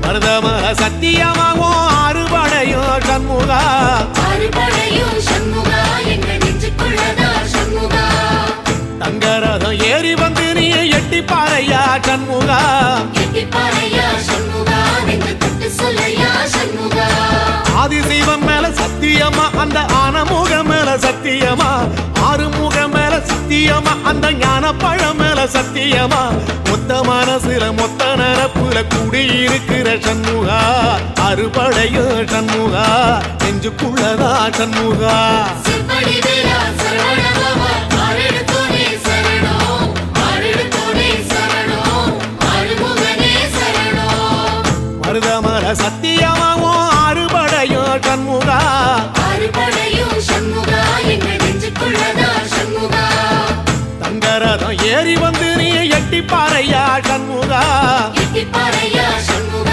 மருதமர சத்தியமாவும் அறுபடையும் சண்முகா அறுபடையும் சண்முகா எங்க நெஞ்சுக்குள்ளதா சண்முகா தங்கரதம் ஏறி வந்து நீ எட்டி பாறையா சண்முகா எட்டி பாறையா சண்முகா நெஞ்சு தொட்டு சொல்லையா சண்முகா ஆதிசைவம் மேல சத்தியமா அந்த ஆனமுக மேல சத்தியமா ஆறுமுக மேல சத்தியமா அந்த ஞான பழம் மேல சத்தியமா மொத்த மனசுல மொத்த நரப்புல குடியிருக்கிற சண்முகா அறுபடையும் சண்முகா நெஞ்சுக்குள்ளதா சண்முகா சிவடி வேலா சரவணபவா ஆரெடுத்தோனே சரணம் ஆரெடுத்தோனே சரணம் ஆறுமுகனே சரணம் மருதமர சத்தியமாவும் அறுபடையும் சண்முகா அறுபடையும் சண்முகா எங்க நெஞ்சுக்குள்ளதா சண்முகா தங்கரதம் ஏறி வந்து நீ எட்டி பாறையா சண்முகா எட்டி பாறையா சண்முகா